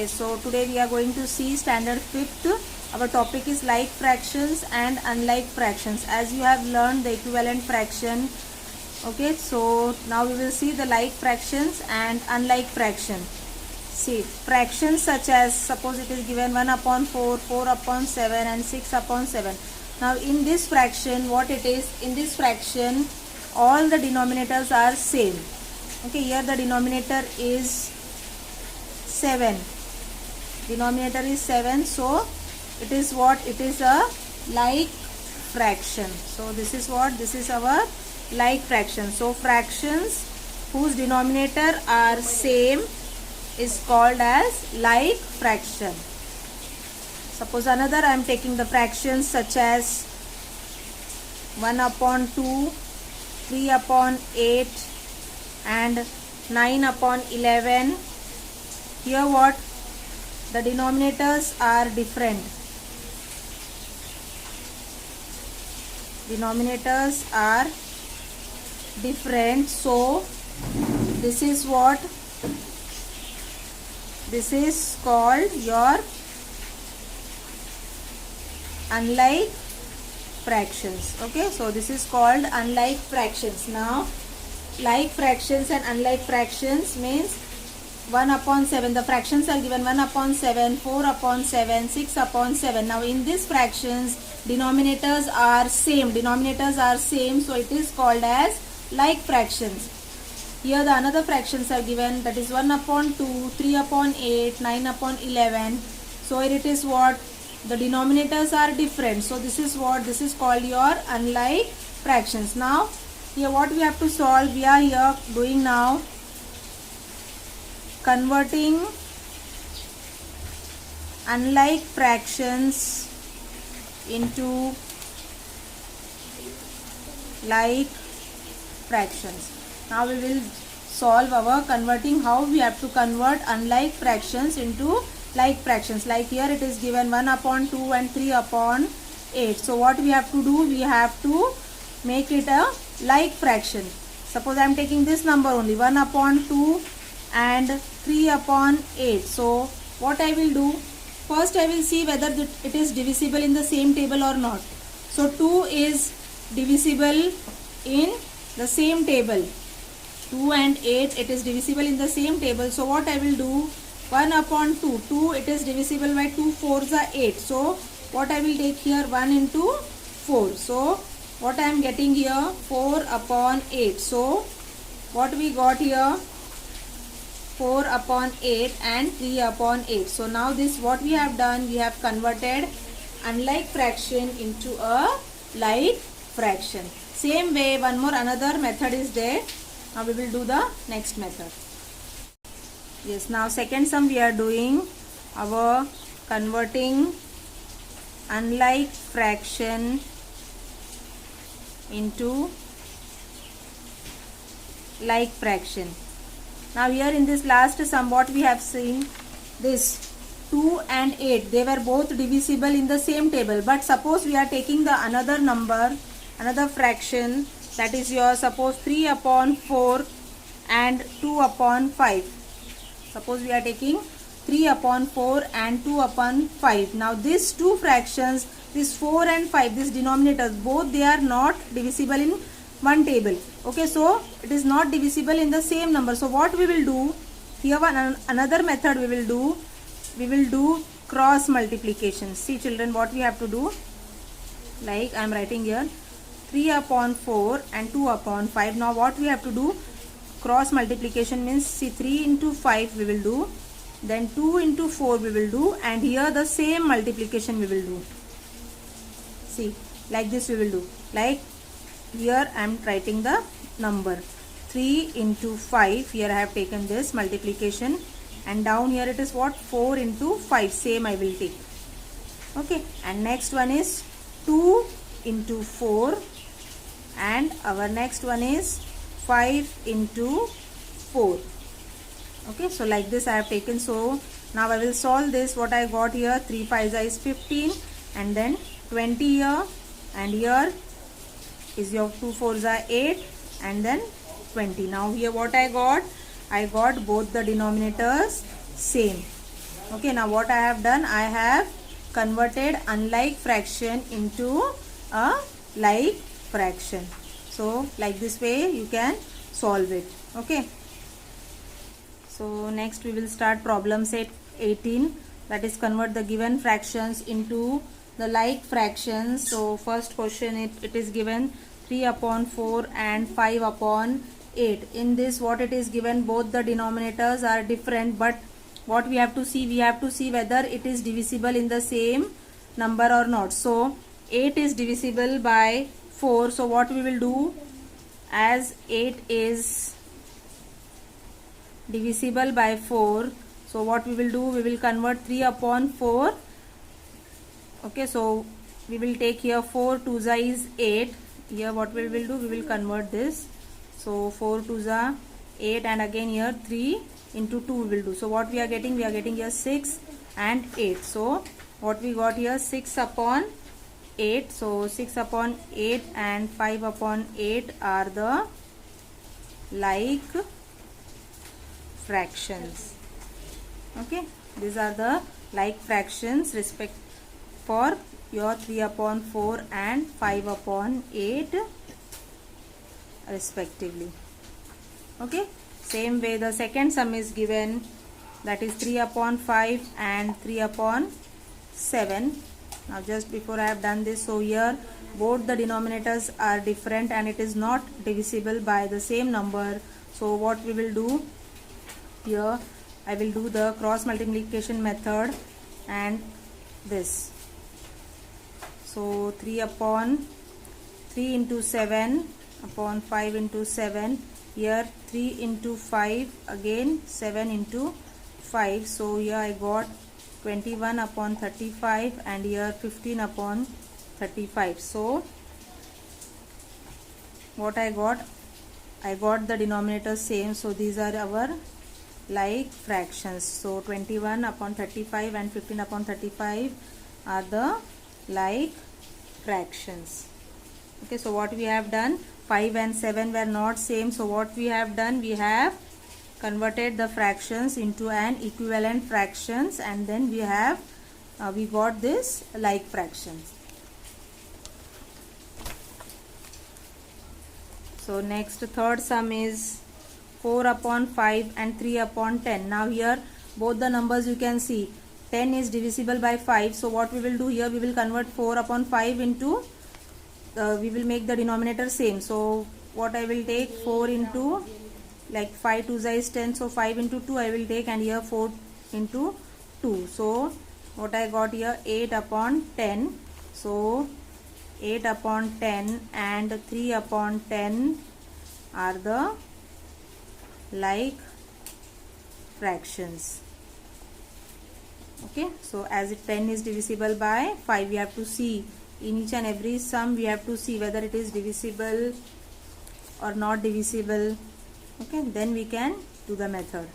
Okay, so today we are going to see standard 5th. Our topic is like fractions and unlike fractions. As you have learned the equivalent fraction. Okay, so now we will see the like fractions and unlike fraction. See, fractions such as, suppose it is given 1 upon 4, 4 upon 7 and 6 upon 7. Now in this fraction, what it is, in this fraction all the denominators are same. Okay, here the denominator is 7. Denominator is 7, so it is what? It is a like fraction. So this is what? This is our like fraction. So fractions whose denominator are same is called as like fraction. Suppose another, I am taking the fractions such as 1 upon 2, 3 upon 8 and 9 upon 11. Here what? The denominators are different. Denominators are different. So this is what? This is called your unlike fractions. Okay, so this is called unlike fractions. Now like fractions and unlike fractions means 1 upon 7. The fractions are given 1 upon 7, 4 upon 7, 6 upon 7. Now in these fractions denominators are same. Denominators are same, so it is called as like fractions. Here the another fractions are given, that is 1 upon 2, 3 upon 8, 9 upon 11. So here it is what? The denominators are different. So this is what? This is called your unlike fractions. Now here what we have to solve? We are here doing now converting unlike fractions into like fractions. Now we will solve our converting, how we have to convert unlike fractions into like fractions. Like here it is given 1 upon 2 and 3 upon 8. So what we have to do? We have to make it a like fraction. Suppose I am taking this number only, 1 upon 2 and 3 upon 8. So what I will do? First I will see whether it is divisible in the same table or not. So 2 is divisible in the same table. 2 and 8, it is divisible in the same table. So what I will do? 1 upon 2. 2, it is divisible by 2 4s are 8. So what I will take here? 1 into 4. So what I am getting here? 4 upon 8. So what we got here? 4 upon 8 and 3 upon 8. So now this what we have done? We have converted unlike fraction into a like fraction. Same way, one more another method is there. Now we will do the next method. Yes, now second sum we are doing our converting unlike fraction into like fraction. Now here in this last sum what we have seen, this 2 and 8, they were both divisible in the same table. But suppose we are taking the another number, another fraction, that is your suppose 3 upon 4 and 2 upon 5. Suppose we are taking 3 upon 4 and 2 upon 5. Now these two fractions, this 4 and 5, these denominators, both they are not divisible in one table. Okay, so it is not divisible in the same number. So what we will do? Here another method we will do. We will do cross multiplication. See children, what we have to do? Like I am writing here 3 upon 4 and 2 upon 5. Now what we have to do? Cross multiplication means, see, 3 into 5 we will do, then 2 into 4 we will do, and here the same multiplication we will do. See, like this we will do. Like here I am writing the number 3 into 5. Here I have taken this multiplication, and down here it is what? 4 into 5. Same I will take. Okay, and next one is 2 into 4, and our next one is 5 into 4. Okay, so like this I have taken. So now I will solve this. What I got here? 3 5s is 15, and then 20 here, and here is your 2 4s are 8, and then 20. Now here what I got? I got both the denominators same. Okay, now what I have done, I have converted unlike fraction into a like fraction. So like this way you can solve it. Okay, so next we will start problem set 18, that is convert the given fractions into the like fractions. So first question, it is given 3 upon 4 and 5 upon 8. In this, what it is given, both the denominators are different, but what we have to see whether it is divisible in the same number or not. So 8 is divisible by 4, so what we will do, as 8 is divisible by 4, so what we will do, we will convert 3 upon 4. Okay, so we will take here 4 2 is 8. Here what we will do, we will convert this. So 4 2 8, and again here 3 into 2 we will do. So what we are getting here 6 and 8. So what we got here, 6 upon 8. So 6 upon 8 and 5 upon 8 are the like fractions. Okay, these are the like fractions respect for your 3 upon 4 and 5 upon 8 respectively. Okay, same way the second sum is given, that is 3 upon 5 and 3 upon 7. Now just before I have done this, so here both the denominators are different and it is not divisible by the same number. So what we will do here, I will do the cross multiplication method and this. So 3 upon 3 into 7 upon 5 into 7, here 3 into 5, again 7 into 5. So here I got 21 upon 35 and here 15 upon 35. So what I got the denominator same, so these are our like fractions. So 21 upon 35 and 15 upon 35 are the like fractions. Okay, so what we have done, 5 and 7 were not same, so what we have done, we have converted the fractions into an equivalent fractions, and then we have we got this like fractions. So next, third sum is 4 upon 5 and 3 upon 10. Now here both the numbers you can see, 10 is divisible by 5. So what we will do here, we will convert 4 upon 5 into, we will make the denominator same. So what I will take, 4 into, like 5 2 is 10, so 5 into 2 I will take, and here 4 into 2. So what I got here, 8 upon 10. So 8 upon 10 and 3 upon 10 are the like fractions. Okay, so as 10 is divisible by 5, we have to see in each and every sum, we have to see whether it is divisible or not divisible. Okay, then we can do the method.